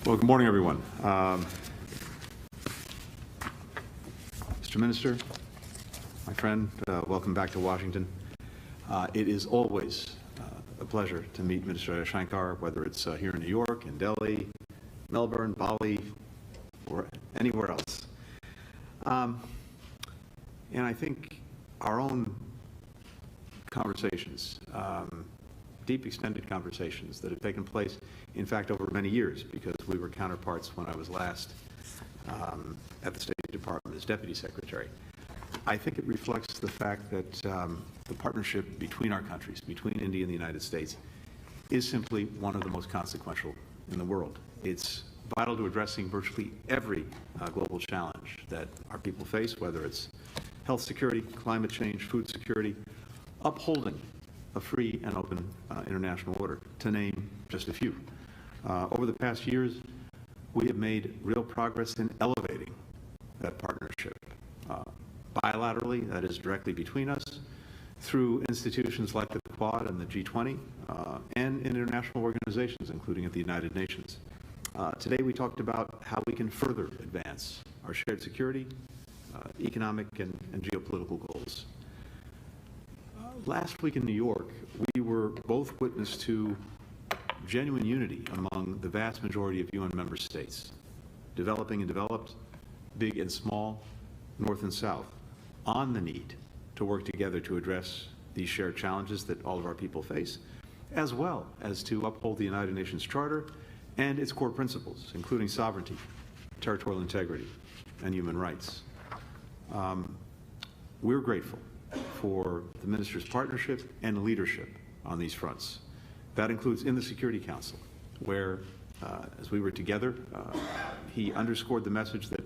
Well, good morning, everyone. Mr. Minister, my friend, welcome back to Washington. It is always a pleasure to meet Minister Jaishankar, whether it's here in New York, in Delhi, Melbourne, Bali, or anywhere else. And I think our own conversations, deep extended conversations that have taken place, in fact, over many years, because we were counterparts when I was last at the State Department as Deputy Secretary. I think it reflects the fact that the partnership between our countries, between India and the United States, is simply one of the most consequential in the world. It's vital to addressing virtually every global challenge that our people face, whether it's health security, climate change, food security, upholding a free and open international order, to name just a few. Over the past years, we have made real progress in elevating that partnership, bilaterally, that is directly between us, through institutions like the Quad and the G20, and in international organizations, including at the United Nations. Today we talked about how we can further advance our shared security, economic and geopolitical goals. Last week in New York, we were both witness to genuine unity among the vast majority of UN member states, developing and developed, big and small, north and south, on the need to work together to address these shared challenges that all of our people face, as well as to uphold the United Nations Charter and its core principles, including sovereignty, territorial integrity, and human rights. We're grateful for the Minister's partnership and leadership on these fronts. That includes in the Security Council, where, as we were together, he underscored the message that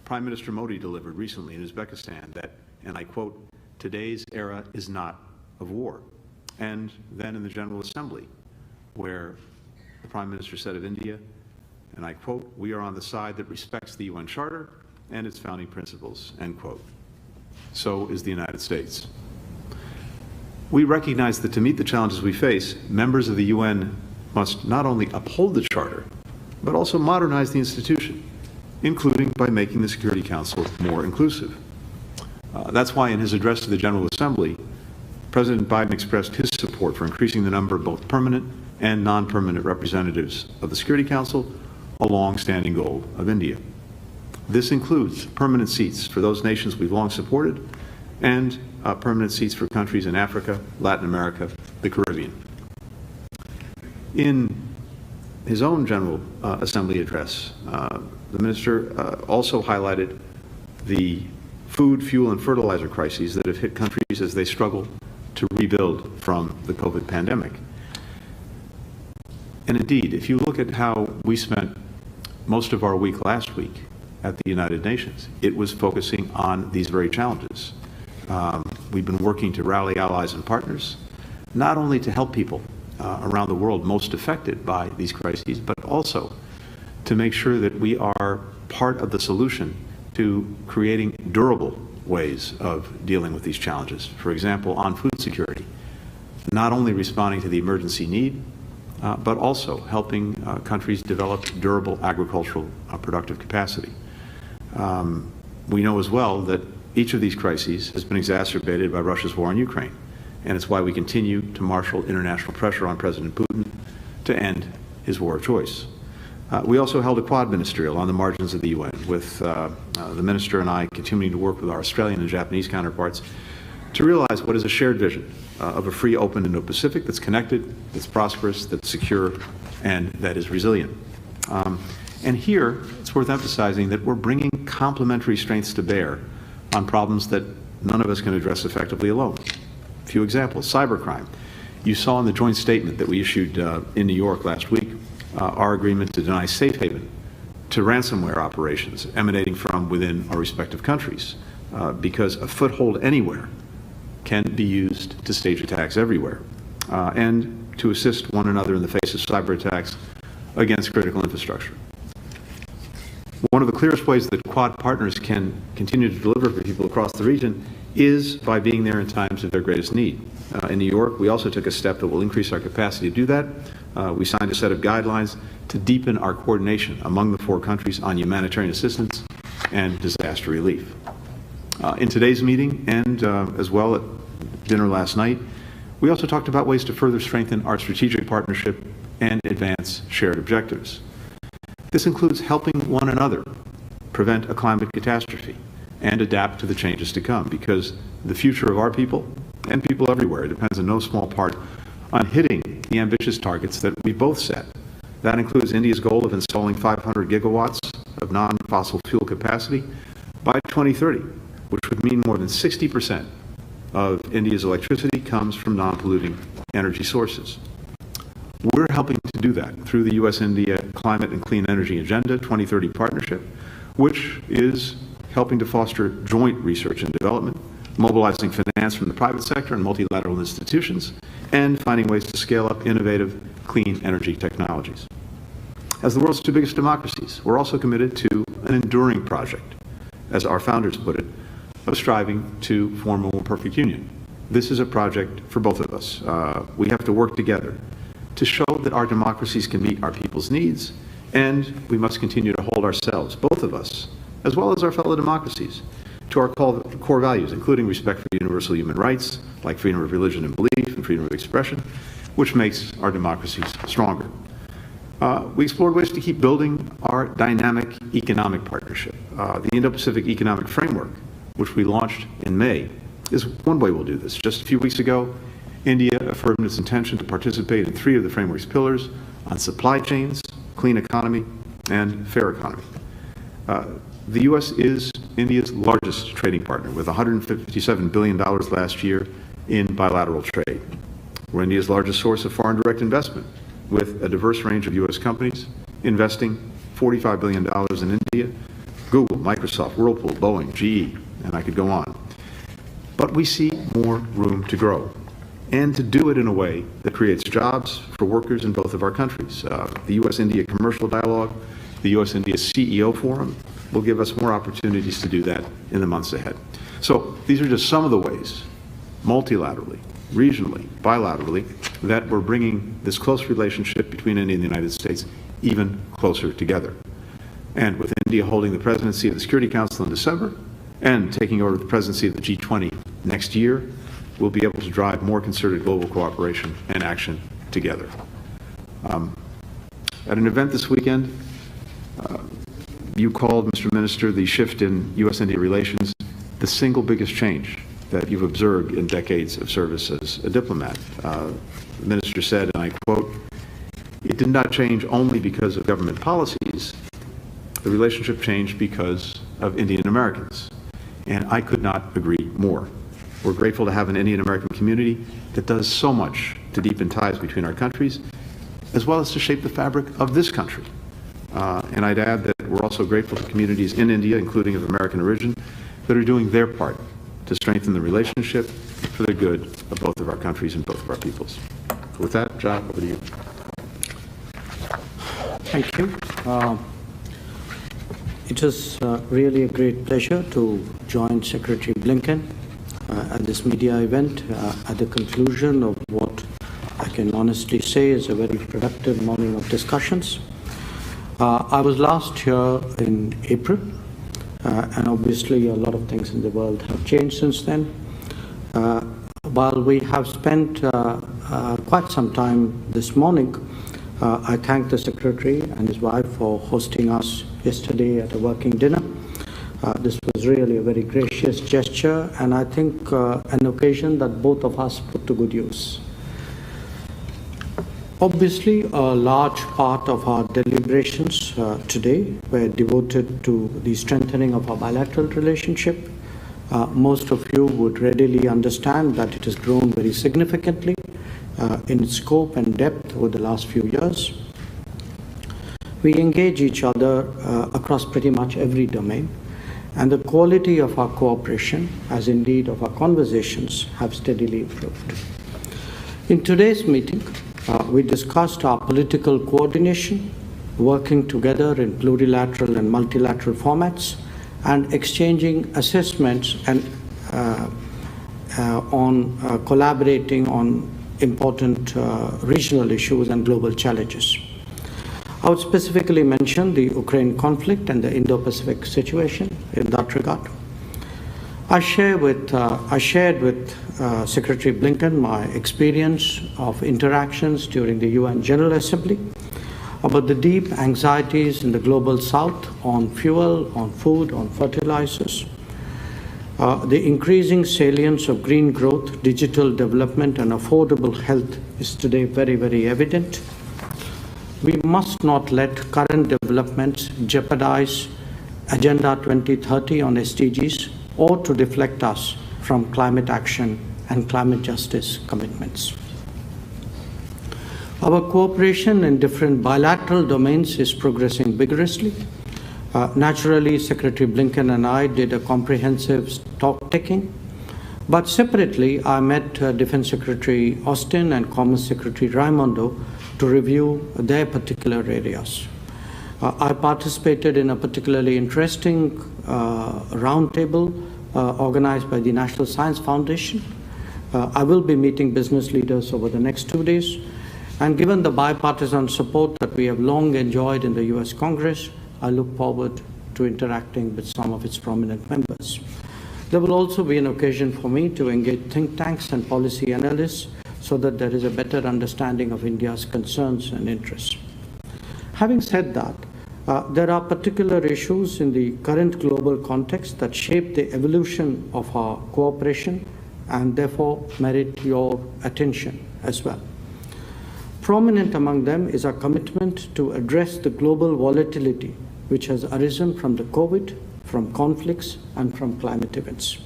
Prime Minister Modi delivered recently in Uzbekistan that, and I quote, "Today's era is not of war." And then in the General Assembly, where the Prime Minister said of India, and I quote, "We are on the side that respects the UN Charter and its founding principles," end quote. So is the United States. We recognize that to meet the challenges we face, members of the UN must not only uphold the Charter, but also modernize the institution, including by making the Security Council more inclusive. That's why in his address to the General Assembly, President Biden expressed his support for increasing the number of both permanent and non-permanent representatives of the Security Council, a long-standing goal of India. This includes permanent seats for those nations we've long supported and permanent seats for countries in Africa, Latin America, the Caribbean. In his own General Assembly address, the Minister also highlighted the food, fuel, and fertilizer crises that have hit countries as they struggle to rebuild from the COVID pandemic. And indeed, if you look at how we spent most of our week last week at the United Nations, it was focusing on these very challenges. We've been working to rally allies and partners, not only to help people around the world most affected by these crises, but also to make sure that we are part of the solution to creating durable ways of dealing with these challenges. For example, on food security, not only responding to the emergency need, but also helping countries develop durable agricultural productive capacity. We know as well that each of these crises has been exacerbated by Russia's war in Ukraine, and it's why we continue to marshal international pressure on President Putin to end his war of choice. We also held a Quad ministerial on the margins of the UN, with the Minister and I continuing to work with our Australian and Japanese counterparts to realize what is a shared vision of a free, open Indo-Pacific that's connected, that's prosperous, that's secure, and that is resilient. And here, it's worth emphasizing that we're bringing complementary strengths to bear on problems that none of us can address effectively alone. A few examples: cybercrime. You saw in the joint statement that we issued in New York last week our agreement to deny safe haven to ransomware operations emanating from within our respective countries, because a foothold anywhere can be used to stage attacks everywhere, and to assist one another in the face of cyber attacks against critical infrastructure. One of the clearest ways that Quad partners can continue to deliver for people across the region is by being there in times of their greatest need. in New York, we also took a step that will increase our capacity to do that. We signed a set of guidelines to deepen our coordination among the 4 countries on humanitarian assistance and disaster relief. In today's meeting and as well at dinner last night, we also talked about ways to further strengthen our strategic partnership and advance shared objectives. This includes helping one another prevent a climate catastrophe and adapt to the changes to come, because the future of our people and people everywhere depends in no small part on hitting the ambitious targets that we both set. That includes India's goal of installing 500 gigawatts of non-fossil fuel capacity by 2030, which would mean more than 60% of India's electricity comes from non-polluting energy sources. We're helping to do that through the U.S.-India Climate and Clean Energy Agenda 2030 partnership, which is helping to foster joint research and development, mobilizing finance from the private sector and multilateral institutions, and finding ways to scale up innovative, clean energy technologies. As the world's 2 biggest democracies, we're also committed to an enduring project, as our founders put it, of striving to form a more perfect union. This is a project for both of us. We have to work together to show that our democracies can meet our people's needs, and we must continue to hold ourselves, both of us, as well as our fellow democracies, to our core values, including respect for universal human rights, like freedom of religion and belief and freedom of expression, which makes our democracies stronger. We explored ways to keep building our dynamic economic partnership. The Indo-Pacific Economic Framework, which we launched in May, is one way we'll do this. Just a few weeks ago, India affirmed its intention to participate in 3 of the framework's pillars on supply chains, clean economy, and fair economy. The U.S. is India's largest trading partner, with $157 billion last year in bilateral trade. We're India's largest source of foreign direct investment, with a diverse range of U.S. companies investing $45 billion in India: Google, Microsoft, Whirlpool, Boeing, GE, and I could go on. But we see more room to grow, and to do it in a way that creates jobs for workers in both of our countries. The U.S.-India Commercial Dialogue, the U.S.-India CEO Forum will give us more opportunities to do that in the months ahead. So these are just some of the ways, multilaterally, regionally, bilaterally, that we're bringing this close relationship between India and the United States even closer together. And with India holding the presidency of the Security Council in December and taking over the presidency of the G20 next year, we'll be able to drive more concerted global cooperation and action together. At an event this weekend, you called, Mr. Minister, the shift in U.S.-India relations the single biggest change that you've observed in decades of service as a diplomat. The minister said, and I quote, "It did not change only because of government policies. The relationship changed because of Indian Americans." And I could not agree more. We're grateful to have an Indian American community that does so much to deepen ties between our countries, as well as to shape the fabric of this country. And I'd add that we're also grateful to communities in India, including of American origin, that are doing their part to strengthen the relationship for the good of both of our countries and both of our peoples. With that, John, over to you. Thank you. It is really a great pleasure to join Secretary Blinken at this media event at the conclusion of what I can honestly say is a very productive morning of discussions. I was last here in April, and obviously a lot of things in the world have changed since then. While we have spent quite some time this morning, I thank the Secretary and his wife for hosting us yesterday at a working dinner. This was really a very gracious gesture, and I think an occasion that both of us put to good use. Obviously, a large part of our deliberations today were devoted to the strengthening of our bilateral relationship. Most of you would readily understand that it has grown very significantly in its scope and depth over the last few years. We engage each other across pretty much every domain, and the quality of our cooperation, as indeed of our conversations, have steadily improved. In today's meeting, we discussed our political coordination, working together in plurilateral and multilateral formats, and exchanging assessments and on collaborating on important regional issues and global challenges. I would specifically mention the Ukraine conflict and the Indo-Pacific situation in that regard. I shared with Secretary Blinken my experience of interactions during the UN General Assembly about the deep anxieties in the global south on fuel, on food, on fertilizers. The increasing salience of green growth, digital development, and affordable health is today very, very evident. We must not let current developments jeopardize Agenda 2030 on SDGs or to deflect us from climate action and climate justice commitments. Our cooperation in different bilateral domains is progressing vigorously. Naturally, Secretary Blinken and I did a comprehensive stock-taking, but separately, I met Defense Secretary Austin and Commerce Secretary Raimondo to review their particular areas. I participated in a particularly interesting roundtable organized by the National Science Foundation. I will be meeting business leaders over the next 2 days, and given the bipartisan support that we have long enjoyed in the US Congress, I look forward to interacting with some of its prominent members. There will also be an occasion for me to engage think tanks and policy analysts so that there is a better understanding of India's concerns and interests. Having said that, there are particular issues in the current global context that shape the evolution of our cooperation and therefore merit your attention as well. Prominent among them is our commitment to address the global volatility which has arisen from the COVID, from conflicts, and from climate events.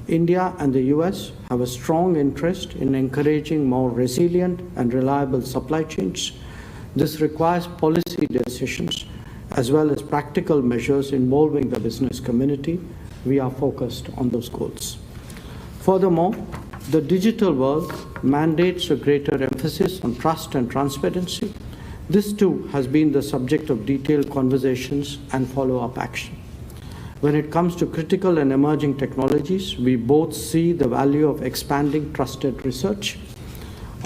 India and the US have a strong interest in encouraging more resilient and reliable supply chains. This requires policy decisions as well as practical measures involving the business community. We are focused on those goals. Furthermore, the digital world mandates a greater emphasis on trust and transparency. This too has been the subject of detailed conversations and follow-up action. When it comes to critical and emerging technologies, we both see the value of expanding trusted research.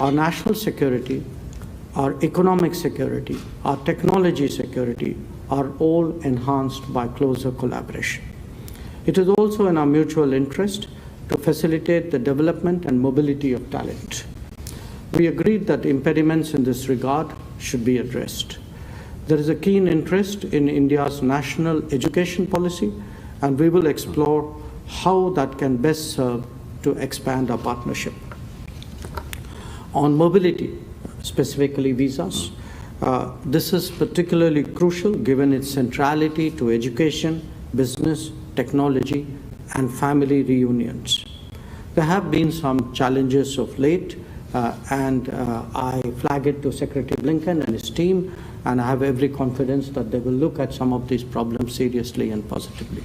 Our national security, our economic security, our technology security are all enhanced by closer collaboration. It is also in our mutual interest to facilitate the development and mobility of talent. We agreed that impediments in this regard should be addressed. There is a keen interest in India's national education policy, and we will explore how that can best serve to expand our partnership. On mobility, specifically visas, this is particularly crucial given its centrality to education, business, technology, and family reunions. There have been some challenges of late, and I flag it to Secretary Blinken and his team, and I have every confidence that they will look at some of these problems seriously and positively.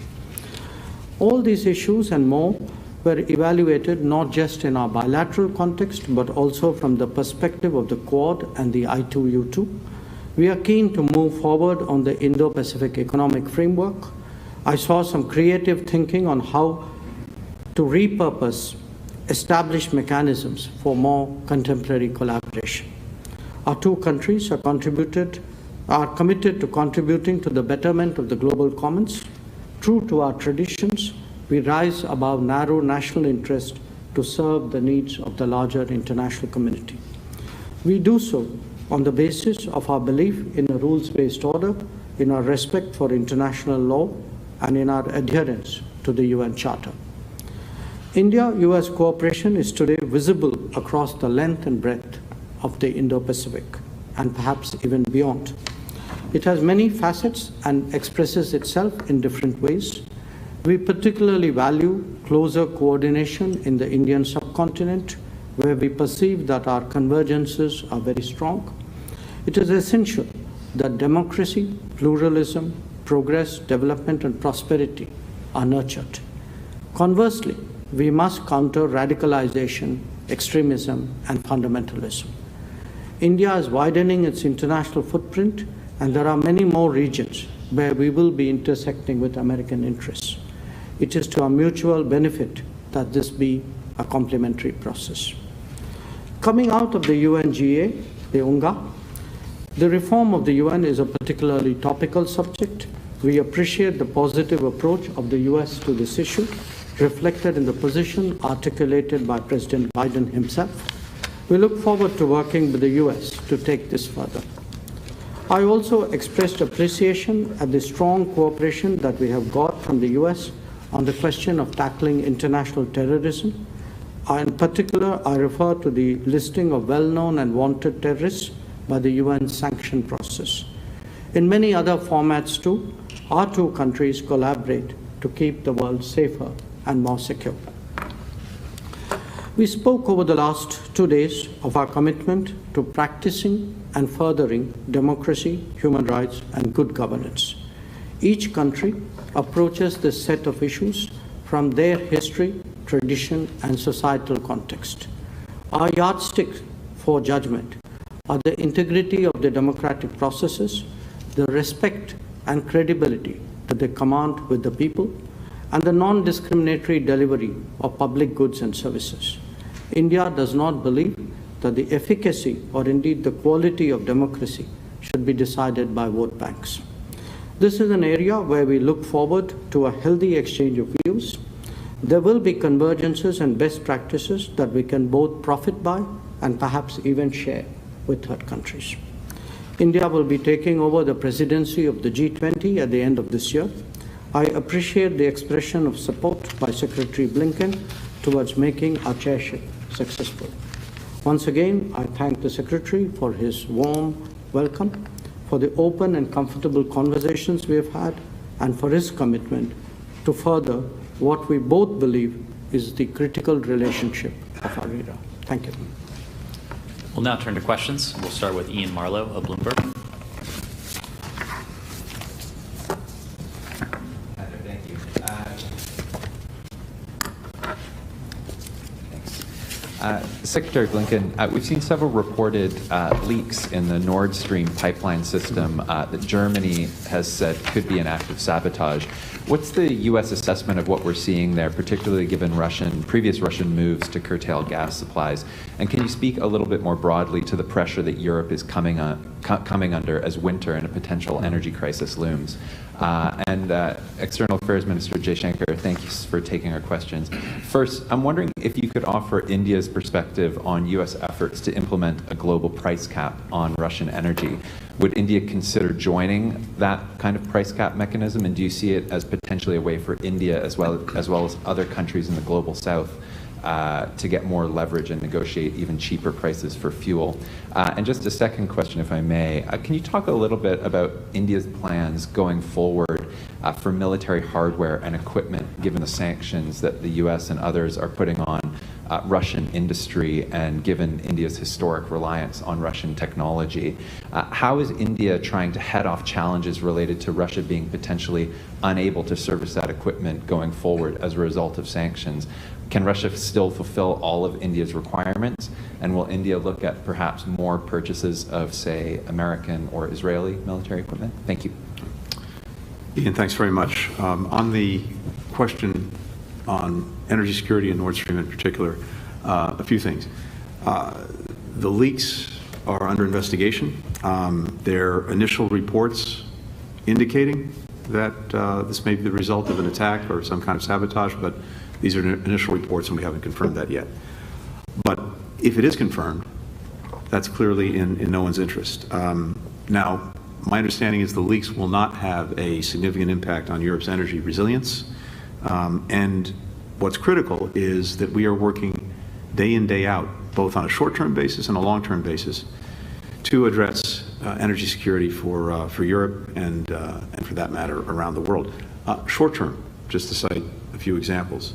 All these issues and more were evaluated not just in our bilateral context, but also from the perspective of the Quad and the I2U2. We are keen to move forward on the Indo-Pacific Economic Framework. I saw some creative thinking on how to repurpose established mechanisms for more contemporary collaboration. Our two countries are committed to contributing to the betterment of the global commons. True to our traditions, we rise above narrow national interest to serve the needs of the larger international community. We do so on the basis of our belief in a rules-based order, in our respect for international law, and in our adherence to the UN Charter. India-US cooperation is today visible across the length and breadth of the Indo-Pacific, and perhaps even beyond. It has many facets and expresses itself in different ways. We particularly value closer coordination in the Indian subcontinent, where we perceive that our convergences are very strong. It is essential that democracy, pluralism, progress, development, and prosperity are nurtured. Conversely, we must counter radicalization, extremism, and fundamentalism. India is widening its international footprint, and there are many more regions where we will be intersecting with American interests. It is to our mutual benefit that this be a complementary process. Coming out of the UNGA, the UNGA, the reform of the UN is a particularly topical subject. We appreciate the positive approach of the US to this issue, reflected in the position articulated by President Biden himself. We look forward to working with the US to take this further. I also expressed appreciation at the strong cooperation that we have got from the US on the question of tackling international terrorism. In particular, I refer to the listing of well-known and wanted terrorists by the UN sanction process. In many other formats too, our two countries collaborate to keep the world safer and more secure. We spoke over the last 2 days of our commitment to practicing and furthering democracy, human rights, and good governance. Each country approaches this set of issues from their history, tradition, and societal context. Our yardstick for judgment are the integrity of the democratic processes, the respect and credibility that they command with the people, and the non-discriminatory delivery of public goods and services. India does not believe that the efficacy or indeed the quality of democracy should be decided by vote banks. This is an area where we look forward to a healthy exchange of views. There will be convergences and best practices that we can both profit by and perhaps even share with third countries. India will be taking over the presidency of the G20 at the end of this year. I appreciate the expression of support by Secretary Blinken towards making our chairship successful. Once again, I thank the Secretary for his warm welcome, for the open and comfortable conversations we have had, and for his commitment to further what we both believe is the critical relationship of our era. Thank you. We'll now turn to questions. We'll start with Ian Marlowe of Bloomberg. Thank you. Secretary Blinken, we've seen several reported leaks in the Nord Stream pipeline system that Germany has said could be an act of sabotage. What's the U.S. assessment of what we're seeing there, particularly given previous Russian moves to curtail gas supplies? And can you speak a little bit more broadly to the pressure that Europe is coming under as winter and a potential energy crisis looms? External Affairs Minister Jaishankar, thank you for taking our questions. First, I'm wondering if you could offer India's perspective on U.S. efforts to implement a global price cap on Russian energy. Would India consider joining that kind of price cap mechanism, and do you see it as potentially a way for India as well as other countries in the global south to get more leverage and negotiate even cheaper prices for fuel? And just a second question, if I may, can you talk a little bit about India's plans going forward for military hardware and equipment, given the sanctions that the US and others are putting on Russian industry, and given India's historic reliance on Russian technology? How is India trying to head off challenges related to Russia being potentially unable to service that equipment going forward as a result of sanctions? Can Russia still fulfill all of India's requirements? And will India look at perhaps more purchases of, say, American or Israeli military equipment? Thank you. Ian, thanks very much. On the question on energy security and Nord Stream in particular, a few things. The leaks are under investigation. There are initial reports indicating that this may be the result of an attack or some kind of sabotage, but these are initial reports and we haven't confirmed that yet. But if it is confirmed, that's clearly in no one's interest. Now, my understanding is the leaks will not have a significant impact on Europe's energy resilience. And what's critical is that we are working day in, day out, both on a short-term basis and a long-term basis, to address energy security for Europe and for that matter, around the world. Short-term, just to cite a few examples,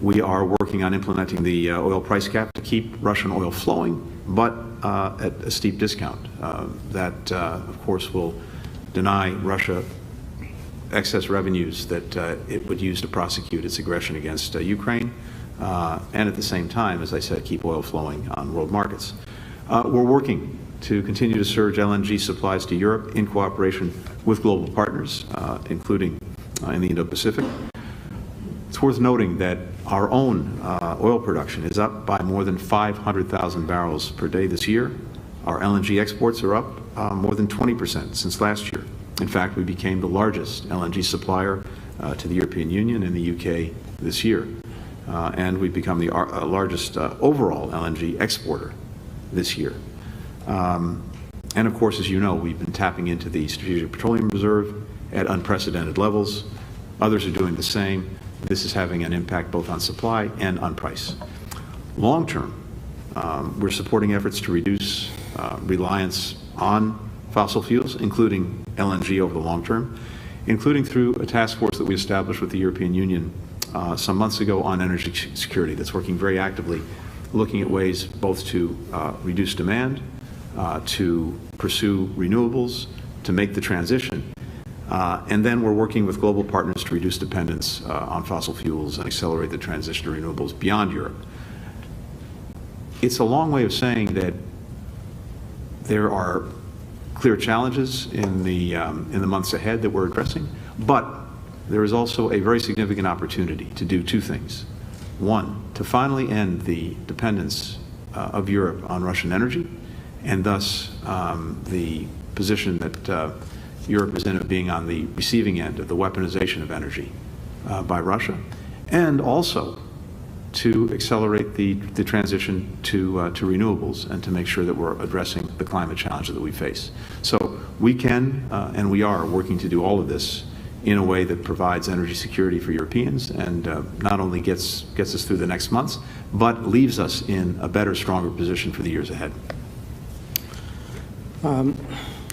we are working on implementing the oil price cap to keep Russian oil flowing, but at a steep discount. That, of course, will deny Russia excess revenues that it would use to prosecute its aggression against Ukraine, and at the same time, as I said, keep oil flowing on world markets. We're working to continue to surge LNG supplies to Europe in cooperation with global partners, including in the Indo-Pacific. It's It's worth noting that our own oil production is up by more than 500,000 barrels per day this year. Our LNG exports are up more than 20% since last year. In fact, we became the largest LNG supplier to the European Union and the UK this year. And we've become the largest overall LNG exporter this year. And of course, as you know, we've been tapping into the Strategic Petroleum Reserve at unprecedented levels. Others are doing the same. This is having an impact both on supply and on price. Long term, we're supporting efforts to reduce reliance on fossil fuels, including LNG over the long term, including through a task force that we established with the European Union some months ago on energy security that's working very actively, looking at ways both to reduce demand, to pursue renewables, to make the transition. And then we're working with global partners to reduce dependence on fossil fuels and accelerate the transition to renewables beyond Europe. It's a long way of saying that there are clear challenges in the months ahead that we're addressing, but there is also a very significant opportunity to do two things. One, to finally end the dependence of Europe on Russian energy, and thus the position that Europe is in of being on the receiving end of the weaponization of energy by Russia, and also to accelerate the transition to renewables and to make sure that we're addressing the climate challenge that we face. So we can and we are working to do all of this in a way that provides energy security for Europeans and not only gets us through the next months, but leaves us in a better, stronger position for the years ahead.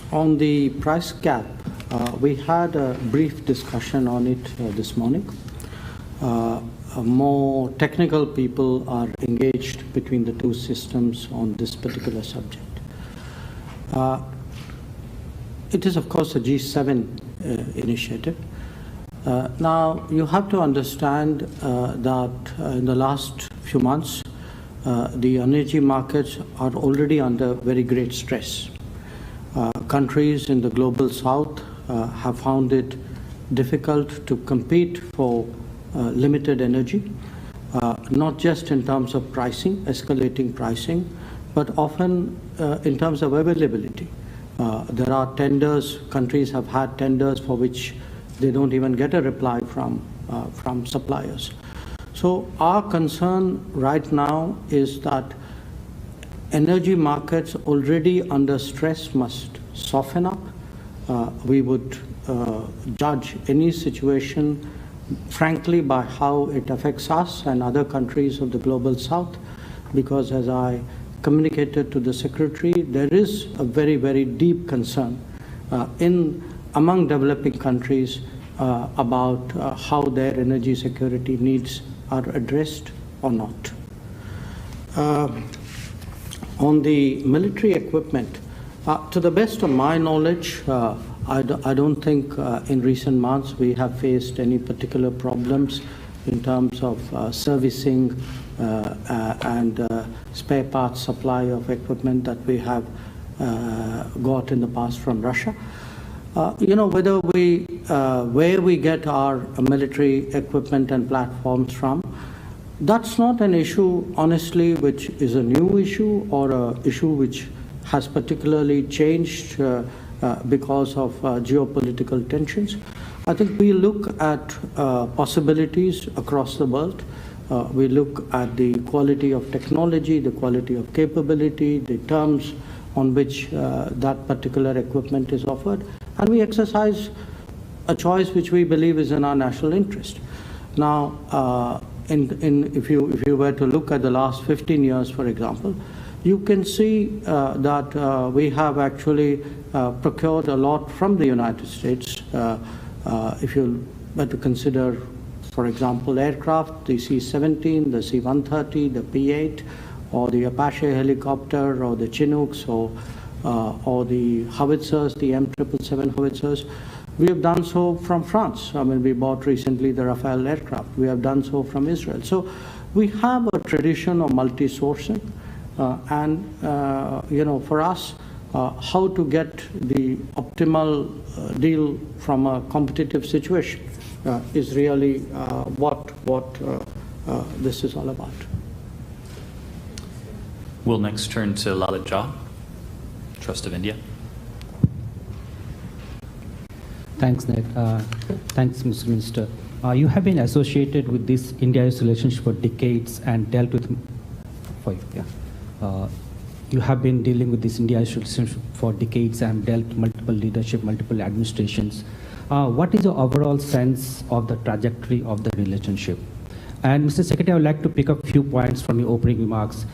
On the price cap, we had a brief discussion on it this morning. More technical people are engaged between the two systems on this particular subject. It is, of course, a G7 initiative. Now, you have to understand that in the last few months, the energy markets are already under very great stress. Countries in the global south have found it difficult to compete for limited energy, not just in terms of pricing, escalating pricing, but often in terms of availability. There are tenders, countries have had tenders for which they don't even get a reply from suppliers. So our concern right now is that energy markets already under stress must soften up. We would judge any situation, frankly, by how it affects us and other countries of the global south, because as I communicated to the Secretary, there is a very, very deep concern among developing countries about how their energy security needs are addressed or not. On the military equipment, to the best of my knowledge, I don't think in recent months we have faced any particular problems in terms of servicing and spare parts supply of equipment that we have got in the past from Russia. Whether where we get our military equipment and platforms from, that's not an issue, honestly, which is a new issue or an issue which has particularly changed because of geopolitical tensions. I think we look at possibilities across the world. We look at the quality of technology, the quality of capability, the terms on which that particular equipment is offered, and we exercise a choice which we believe is in our national interest. Now, if you were to look at the last 15 years, for example, you can see that we have actually procured a lot from the United States. If you were to consider, for example, aircraft, the C-17, the C-130, the P-8, or the Apache helicopter, or the Chinooks, or the howitzers, the M777 howitzers. We have done so from France. I mean, we bought recently the Rafale aircraft. We have done so from Israel. So we have a tradition of multi-sourcing. For us, how to get the optimal deal from a competitive situation is really what this is all about. We'll next turn to Lalit Jha, Trust of India. Thanks, Ned. Thanks, Mr. Minister. You have been associated with this India-US relationship for decades and dealt with, you have been dealing with this India-US relationship for decades and dealt multiple leadership, multiple administrations. What is your overall sense of the trajectory of the relationship? And Mr. Secretary, I would like to pick up a few points from your opening remarks.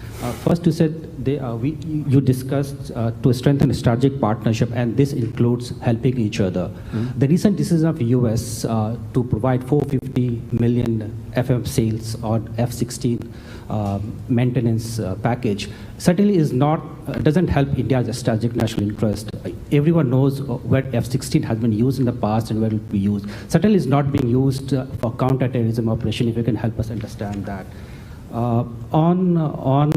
First, you said you discussed to strengthen a strategic partnership, and this includes helping each other. Mm-hmm. The recent decision of U.S. To provide 450 million FM sales on F-16 maintenance package certainly is not doesn't help India's strategic national interest. Everyone knows where F-16 has been used in the past and where it will be used. Certainly is not being used for counter-terrorism operation, if you can help us understand that. On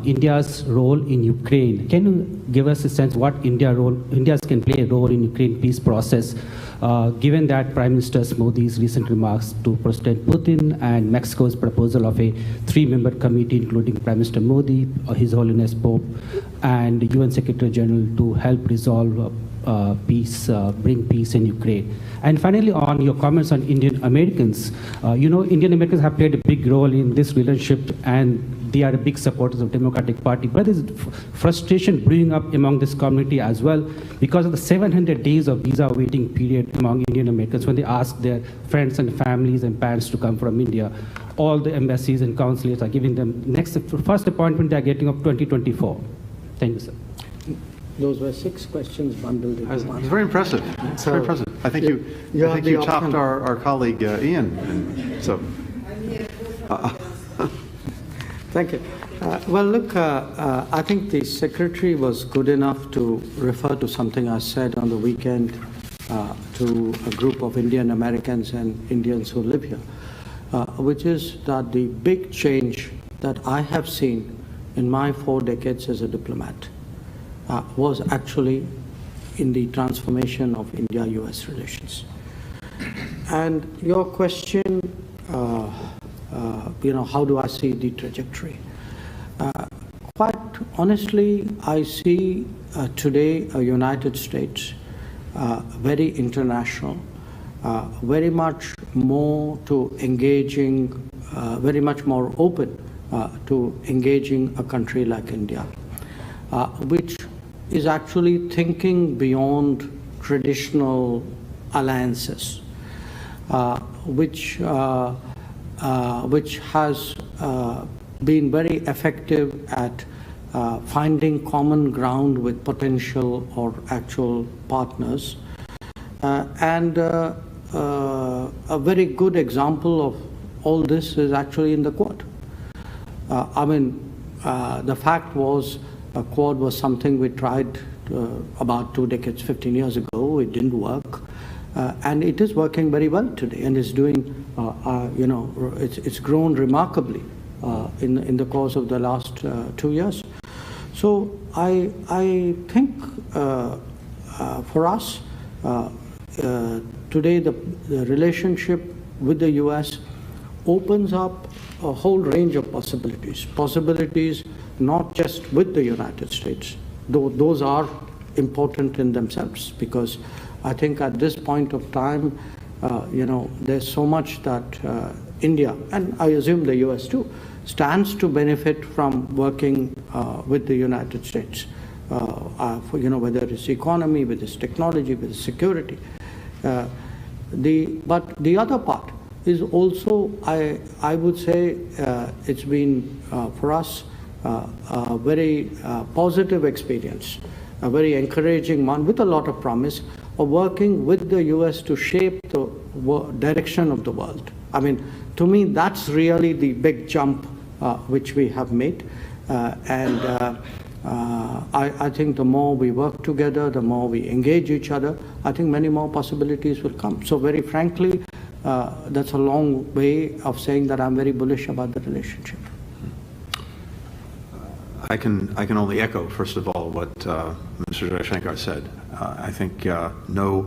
India's role in Ukraine, can you give us a sense what India can play a role in Ukraine peace process, given that Prime Minister Modi's recent remarks to President Putin and Mexico's proposal of a 3-member committee, including Prime Minister Modi, His Holiness Pope, and UN Secretary General to help resolve peace, bring peace in Ukraine. And finally, on your comments on Indian Americans, Indian Americans have played a big role in this relationship, and they are big supporters of Democratic Party. But there's frustration brewing up among this community as well because of the 700 days of visa waiting period among Indian Americans when they ask their friends and families and parents to come from India. All the embassies and consulates are giving them first appointment they are getting of 2024. Thank you, sir. Those were 6 questions bundled into one. It's very impressive. It's very impressive. I think you topped our colleague Ian. And so. Thank you. Well, look, I think the Secretary was good enough to refer to something I said on the weekend to a group of Indian Americans and Indians who live here, which is that the big change that I have seen in my 4 decades as a diplomat was actually in the transformation of India-US relations. And your question, how do I see the trajectory? Quite honestly, I see today a United States very international, very much more to engaging, very much more open to engaging a country like India, which is actually thinking beyond traditional alliances, which has been very effective at finding common ground with potential or actual partners. And a very good example of all this is actually in the Quad. The fact was, a Quad was something we tried about 2 decades, 15 years ago. It didn't work. And it is working very well today, and is doing, it's grown remarkably in the course of the last 2 years. So I think for us, today the relationship with the US opens up a whole range of possibilities not just with the United States, though those are important in themselves, because I think at this point of time, there's so much that India, and I assume the US too, stands to benefit from working with the United States, whether it's economy, with its technology, with its security. But the other part is also, I would say, it's been for us a very positive experience, a very encouraging one with a lot of promise of working with the US to shape the direction of the world. To me, that's really the big jump which we have made. I think the more we work together, the more we engage each other, I think many more possibilities will come. So very frankly, that's a long way of saying that I'm very bullish about the relationship. I can only echo, first of all, what Mr. Jaishankar said. I think no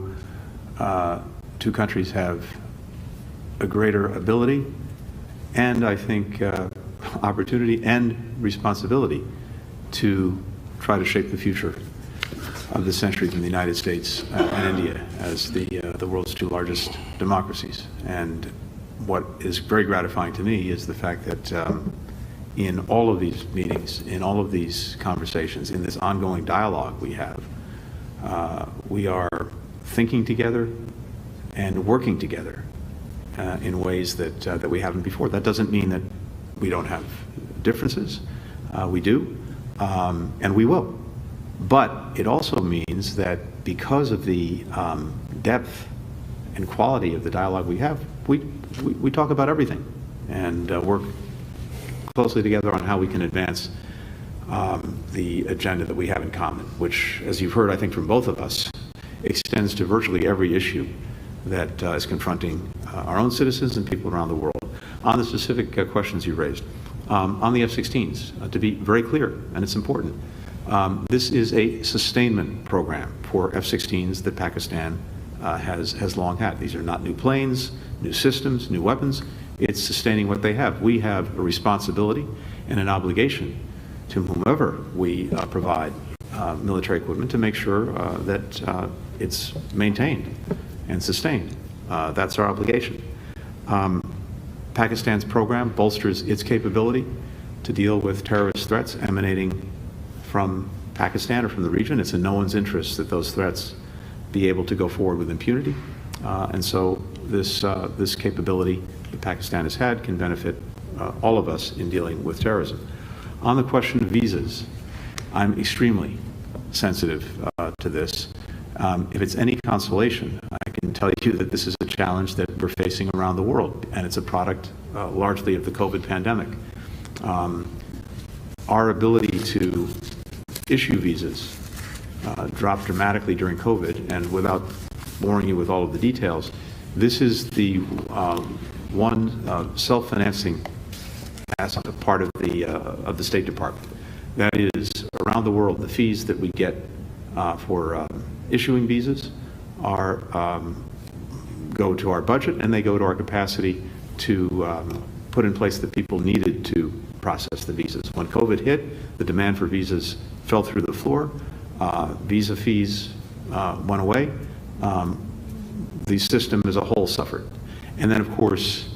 2 countries have a greater ability and, I think, opportunity and responsibility to try to shape the future of the century from the United States and India as the world's two largest democracies. And what is very gratifying to me is the fact that in all of these meetings, in all of these conversations, in this ongoing dialogue we have, we are thinking together and working together in ways that we haven't before. That doesn't mean that we don't have differences. We do, and we will. But it also means that because of the depth and quality of the dialogue we have, we talk about everything and work closely together on how we can advance the agenda that we have in common, which, as you've heard, I think, from both of us, extends to virtually every issue that is confronting our own citizens and people around the world. On the specific questions you raised, on the F-16s, to be very clear, and it's important, this is a sustainment program for F-16s that Pakistan has long had. These are not new planes, new systems, new weapons. It's sustaining what they have. We have a responsibility and an obligation to whomever we provide military equipment to make sure that it's maintained and sustained. That's our obligation. Pakistan's program bolsters its capability to deal with terrorist threats emanating from Pakistan or from the region. It's in no one's interest that those threats be able to go forward with impunity. And so this capability that Pakistan has had can benefit all of us in dealing with terrorism. On the question of visas, I'm extremely sensitive to this. If it's any consolation, I can tell you that this is a challenge that we're facing around the world, and it's a product largely of the COVID pandemic. Our ability to issue visas dropped dramatically during COVID, and without boring you with all of the details, this is the one self-financing part of the State Department. That is, around the world, the fees that we get for issuing visas go to our budget, and they go to our capacity to put in place the people needed to process the visas. When COVID hit, the demand for visas fell through the floor. Visa fees went away. The system as a whole suffered. And then, of course,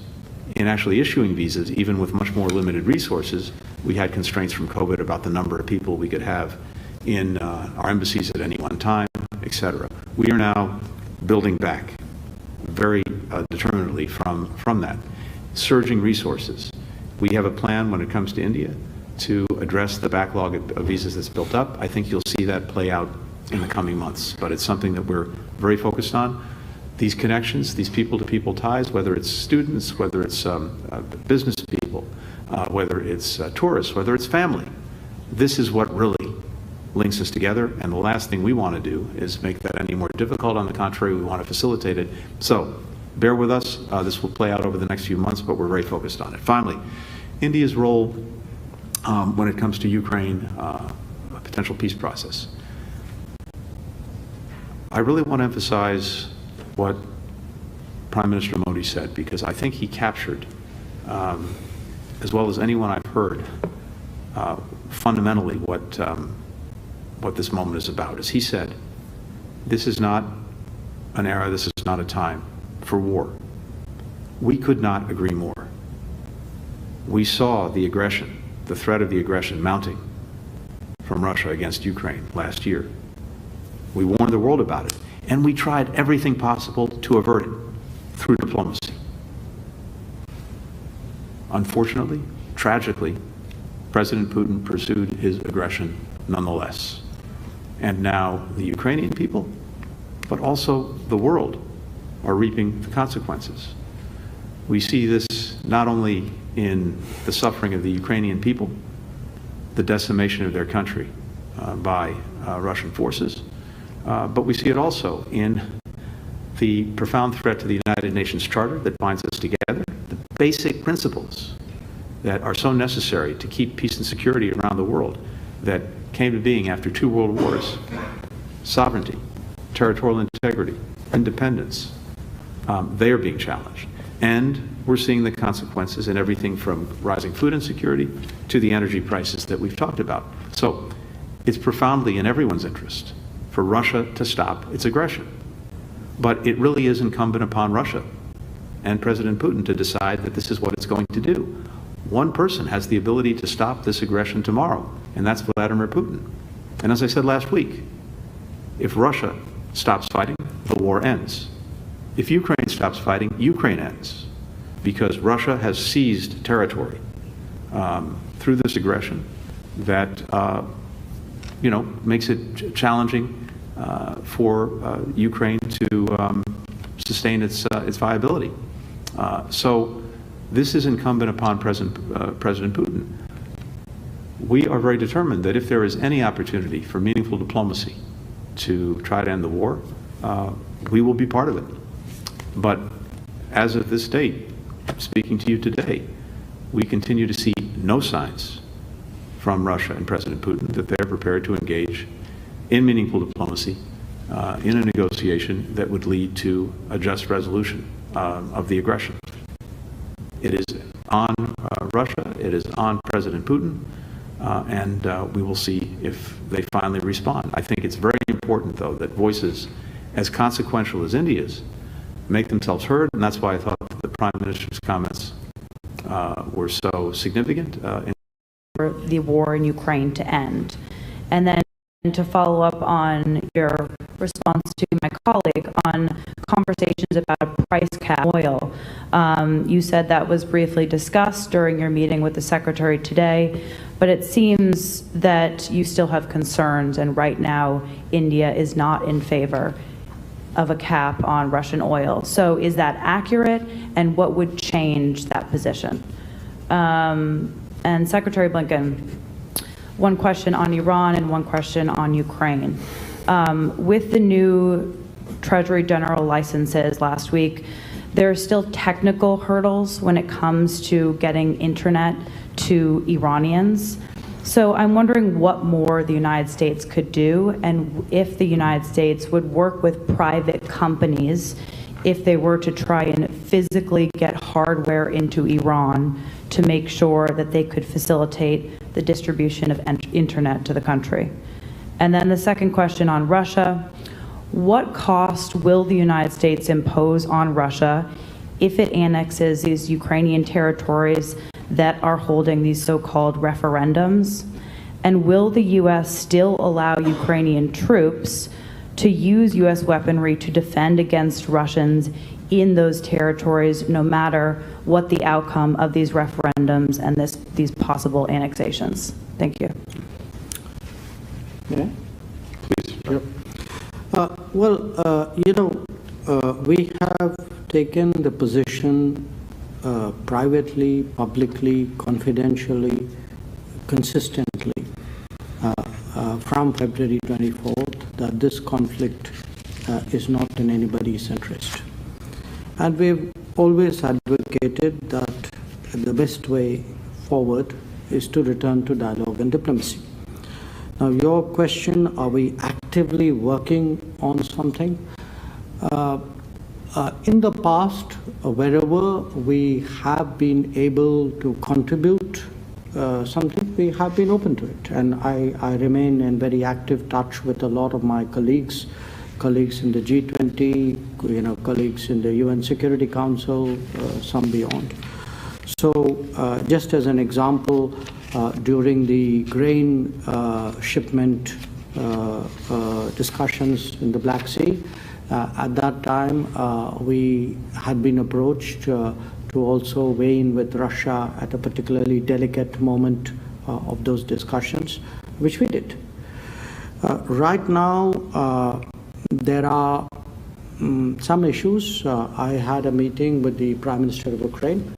in actually issuing visas, even with much more limited resources, we had constraints from COVID about the number of people we could have in our embassies at any one time, et cetera. We are now building back very determinedly from that. Surging resources. We have a plan when it comes to India to address the backlog of visas that's built up. I think you'll see that play out in the coming months, but it's something that we're very focused on. These connections, these people-to-people ties, whether it's students, whether it's business people, whether it's tourists, whether it's family, this is what really links us together, and the last thing we want to do is make that any more difficult. On the contrary, we want to facilitate it. So bear with us. This will play out over the next few months, but we're very focused on it. Finally, India's role when it comes to Ukraine, a potential peace process. I really want to emphasize what Prime Minister Modi said, because I think he captured, as well as anyone I've heard, fundamentally what this moment is about. As he said, this is not an era, this is not a time for war. We could not agree more. We saw the aggression, the threat of the aggression mounting from Russia against Ukraine last year. We warned the world about it, and we tried everything possible to avert it through diplomacy. Unfortunately, tragically, President Putin pursued his aggression nonetheless. And now the Ukrainian people, but also the world, are reaping the consequences. We see this not only in the suffering of the Ukrainian people, the decimation of their country by Russian forces, but we see it also in the profound threat to the United Nations Charter that binds us together, the basic principles that are so necessary to keep peace and security around the world that came to being after 2 world wars: sovereignty, territorial integrity, independence. They are being challenged. And we're seeing the consequences in everything from rising food insecurity to the energy prices that we've talked about. So it's profoundly in everyone's interest for Russia to stop its aggression. But it really is incumbent upon Russia and President Putin to decide that this is what it's going to do. One person has the ability to stop this aggression tomorrow, and that's Vladimir Putin. And as I said last week, if Russia stops fighting, the war ends. If Ukraine stops fighting, Ukraine ends, because Russia has seized territory through this aggression that makes it challenging for Ukraine to sustain its viability. So this is incumbent upon President Putin. We are very determined that if there is any opportunity for meaningful diplomacy to try to end the war, we will be part of it. But as of this date, speaking to you today, we continue to see no signs from Russia and President Putin that they're prepared to engage in meaningful diplomacy in a negotiation that would lead to a just resolution of the aggression. It is on Russia, it is on President Putin, and we will see if they finally respond. I think it's very important, though, that voices as consequential as India's make themselves heard, and that's why I thought the Prime Minister's comments were so significant. For the war in Ukraine to end. And then to follow up on your response to my colleague on conversations about a price cap on oil. You said that was briefly discussed during your meeting with the Secretary today, but it seems that you still have concerns, and right now India is not in favor of a cap on Russian oil. So is that accurate, and what would change that position? And Secretary Blinken, one question on Iran and one question on Ukraine. With the new Treasury General licenses last week, there are still technical hurdles when it comes to getting internet to Iranians. So I'm wondering what more the United States could do, and if the United States would work with private companies if they were to try and physically get hardware into Iran to make sure that they could facilitate the distribution of internet to the country. And then the second question on Russia, what cost will the United States impose on Russia if it annexes these Ukrainian territories that are holding these so-called referendums? And will the U.S. still allow Ukrainian troops to use U.S. weaponry to defend against Russians in those territories, no matter what the outcome of these referendums and these possible annexations? Thank you. Yeah. Please. Sure. We have taken the position privately, publicly, confidentially, consistently from February 24th that this conflict is not in anybody's interest. And we've always advocated that the best way forward is to return to dialogue and diplomacy. Now, your question, are we actively working on something? In the past, wherever we have been able to contribute something, we have been open to it. And I remain in very active touch with a lot of my colleagues in the G20, colleagues in the UN Security Council, some beyond. So just as an example, during the grain shipment discussions in the Black Sea, at that time we had been approached to also weigh in with Russia at a particularly delicate moment of those discussions, which we did. Right now, there are some issues. I had a meeting with the Prime Minister of Ukraine.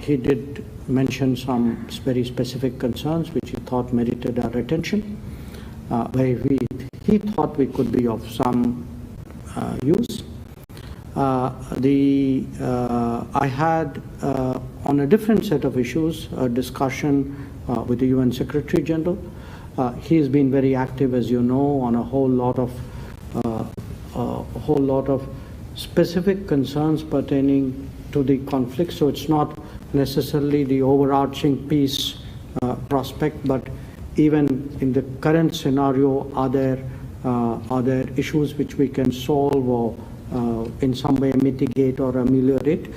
He did mention some very specific concerns which he thought merited our attention, where he thought we could be of some use. I had, on a different set of issues, a discussion with the UN Secretary General. He has been very active, as you know, on a whole lot of specific concerns pertaining to the conflict, so it's not necessarily the overarching peace prospect, but even in the current scenario, are there issues which we can solve or in some way mitigate or ameliorate?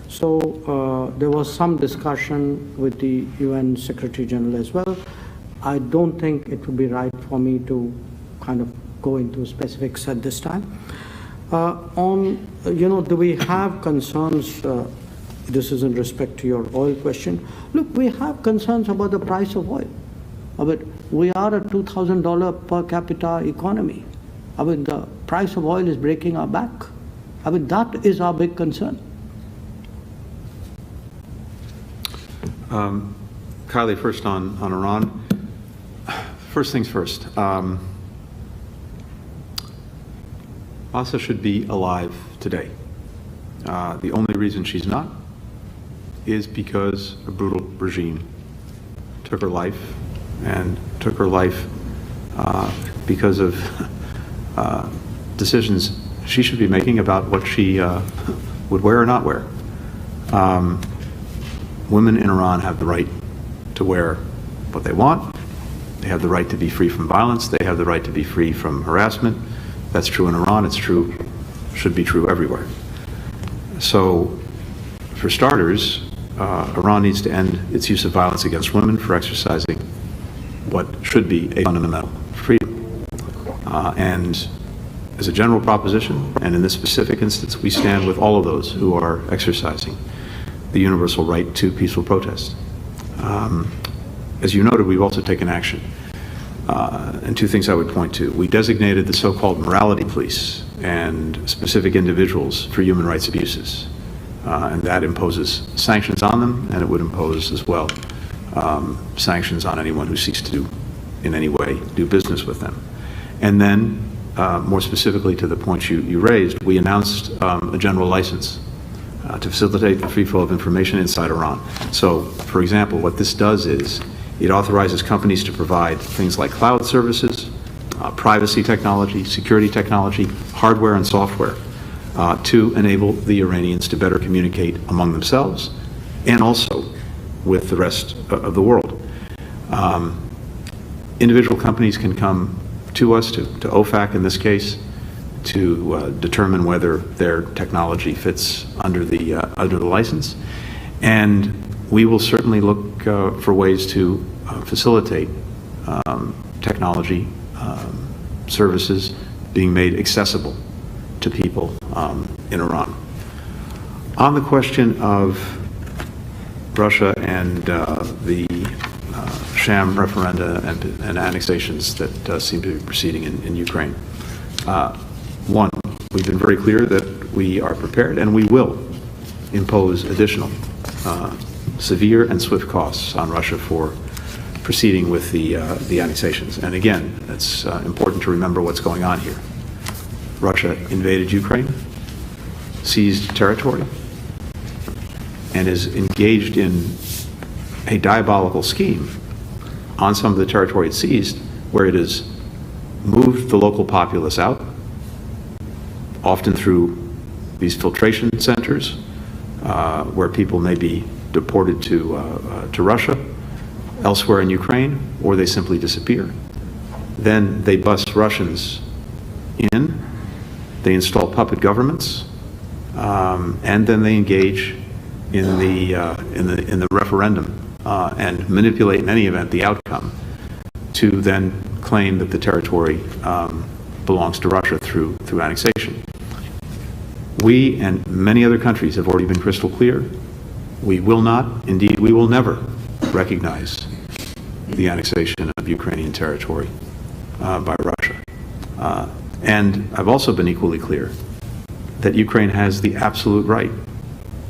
So there was some discussion with the UN Secretary General as well. I don't think it would be right for me to kind of go into specifics at this time. Do we have concerns? This is in respect to your oil question. Look, we have concerns about the price of oil. But we are a $2,000 per capita economy. The price of oil is breaking our back. That is our big concern. Kylie, first on Iran. First things first. Asa should be alive today. The only reason she's not is because a brutal regime took her life, and took her life because of decisions she should be making about what she would wear or not wear. Women in Iran have the right to wear what they want. They have the right to be free from violence. They have the right to be free from harassment. That's true in Iran. It's true, should be true everywhere. So, for starters, Iran needs to end its use of violence against women for exercising what should be a fundamental freedom. And as a general proposition, and in this specific instance, we stand with all of those who are exercising the universal right to peaceful protest. As you noted, we've also taken action. And two things I would point to. We designated the so-called morality police and specific individuals for human rights abuses. And that imposes sanctions on them, and it would impose as well sanctions on anyone who seeks to, in any way, do business with them. And then, more specifically to the point you raised, we announced a general license to facilitate the free flow of information inside Iran. So, for example, what this does is it authorizes companies to provide things like cloud services, privacy technology, security technology, hardware and software to enable the Iranians to better communicate among themselves and also with the rest of the world. Individual companies can come to us, to OFAC in this case, to determine whether their technology fits under the license, and we will certainly look for ways to facilitate technology services being made accessible to people in Iran. On the question of Russia and the sham referenda and annexations that seem to be proceeding in Ukraine. One, we've been very clear that we are prepared and we will impose additional severe and swift costs on Russia for proceeding with the annexations. And again, it's important to remember what's going on here. Russia invaded Ukraine, seized territory, and is engaged in a diabolical scheme on some of the territory it seized, where it has moved the local populace out, often through these filtration centers, where people may be deported to Russia, elsewhere in Ukraine, or they simply disappear. Then they bus Russians in, they install puppet governments, and then they engage in the referendum and manipulate, in any event, the outcome to then claim that the territory belongs to Russia through annexation. We and many other countries have already been crystal clear. We will not, indeed, we will never recognize the annexation of Ukrainian territory by Russia. And I've also been equally clear that Ukraine has the absolute right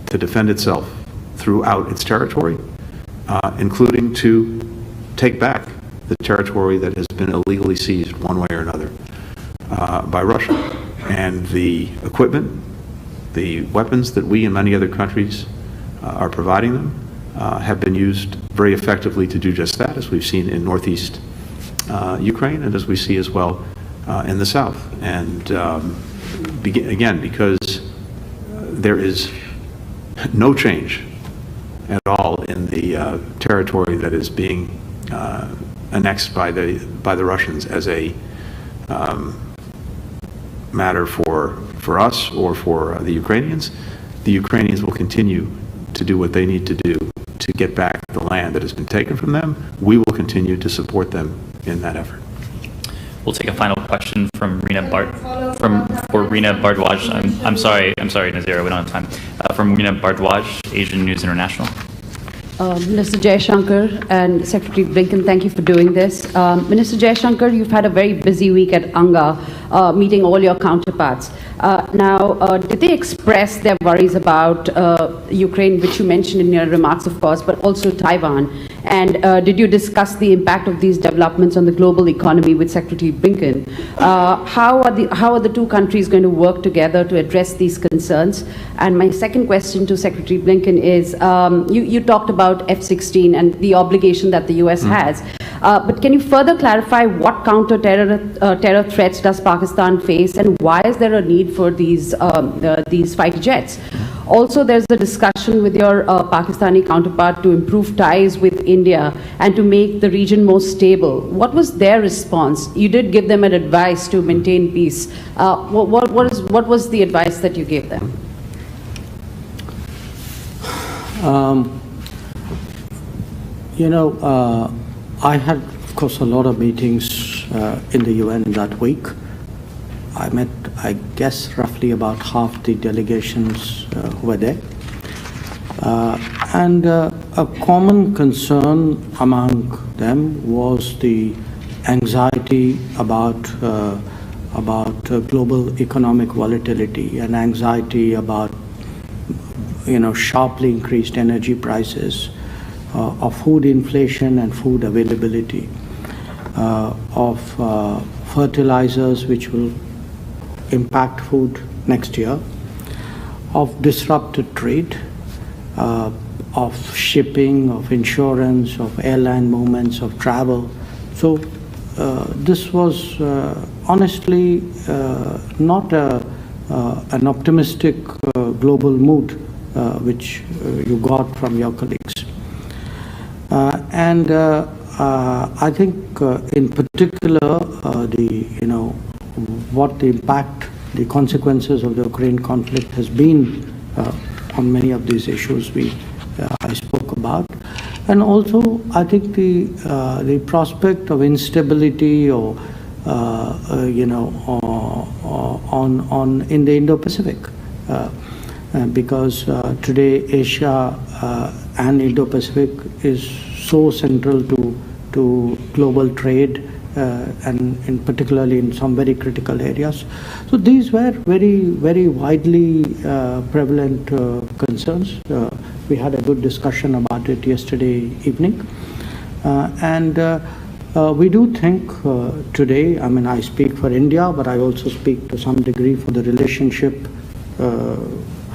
to defend itself throughout its territory, including to take back the territory that has been illegally seized one way or another by Russia. And the equipment, the weapons that we and many other countries are providing them have been used very effectively to do just that, as we've seen in northeast Ukraine and as we see as well in the south. And again, because there is no change at all in the territory that is being annexed by the Russians as a matter for us or for the Ukrainians. The Ukrainians will continue to do what they need to do to get back the land that has been taken from them. We will continue to support them in that effort. We'll take a final question from Rina Bardwaj. I'm sorry, Nazira, we don't have time. From Rina Bardwaj, Asian News International. Minister Jaishankar and Secretary Blinken, thank you for doing this. Minister Jaishankar, you've had a very busy week at UNGA, meeting all your counterparts. Did they express their worries about Ukraine, which you mentioned in your remarks, of course, but also Taiwan? And did you discuss the impact of these developments on the global economy with Secretary Blinken? How are the two countries going to work together to address these concerns? And my second question to Secretary Blinken is, you talked about F-16 and the obligation that the US has. But can you further clarify what terror threats does Pakistan face, and why is there a need for these fighter jets? Also, there's a discussion with your Pakistani counterpart to improve ties with India and to make the region more stable. What was their response? You did give them an advice to maintain peace. What was the advice that you gave them? I had, of course, a lot of meetings in the UN that week. I met, I guess, roughly about half the delegations who were there. And a common concern among them was the anxiety about global economic volatility and anxiety about, sharply increased energy prices, of food inflation and food availability, of fertilizers which will impact food next year, of disrupted trade, of shipping, of insurance, of airline movements, of travel. So this was honestly not an optimistic global mood which you got from your colleagues. I think in particular what the impact, the consequences of the Ukraine conflict has been on many of these issues I spoke about. And also I think the prospect of instability or in the Indo-Pacific, because today Asia and Indo-Pacific is so central to global trade and particularly in some very critical areas. So these were very, very widely prevalent concerns. We had a good discussion about it yesterday evening. We do think today, I speak for India, but I also speak to some degree for the relationship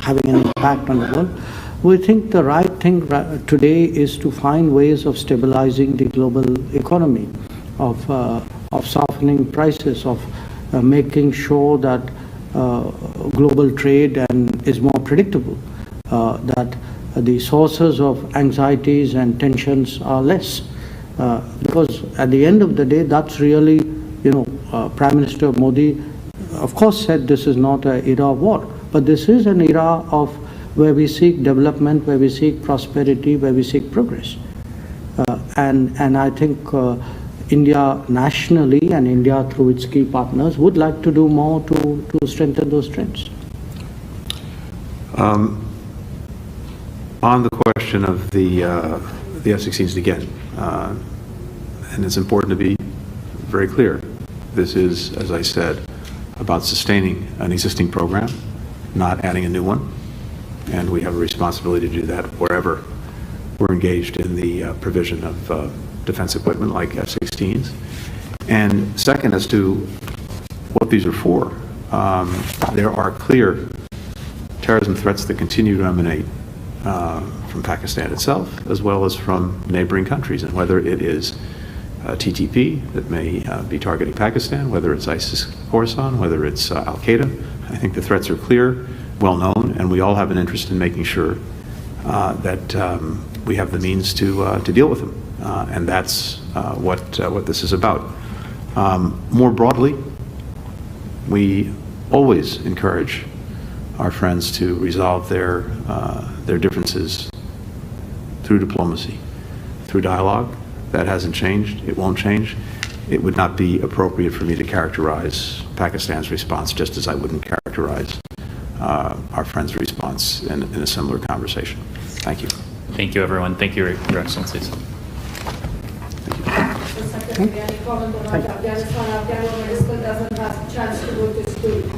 having an impact on the world. We think the right thing today is to find ways of stabilizing the global economy, of softening prices, of making sure that global trade is more predictable, that the sources of anxieties and tensions are less. Because at the end of the day, that's really, Prime Minister Modi, of course, said this is not an era of war, but this is an era of where we seek development, where we seek prosperity, where we seek progress. And I think India nationally and India through its key partners would like to do more to strengthen those trends. On the question of the F-16s again, and it's important to be very clear, this is, as I said, about sustaining an existing program, not adding a new one. And we have a responsibility to do that wherever we're engaged in the provision of defense equipment like F-16s. And second, as to what these are for, there are clear terrorism threats that continue to emanate from Pakistan itself, as well as from neighboring countries, and whether it is TTP that may be targeting Pakistan, whether it's ISIS Khorasan, whether it's Al-Qaeda. I think the threats are clear, well known, and we all have an interest in making sure that we have the means to deal with them. And that's what this is about. More broadly, we always encourage our friends to resolve their differences through diplomacy, through dialogue. That hasn't changed. It won't change. It would not be appropriate for me to characterize Pakistan's response just as I wouldn't characterize our friend's response in a similar conversation. Thank you. Thank you, everyone. Thank you, Your Excellencies. Secretary, any comment about Afghanistan? Afghan medical doesn't have a chance to go to school.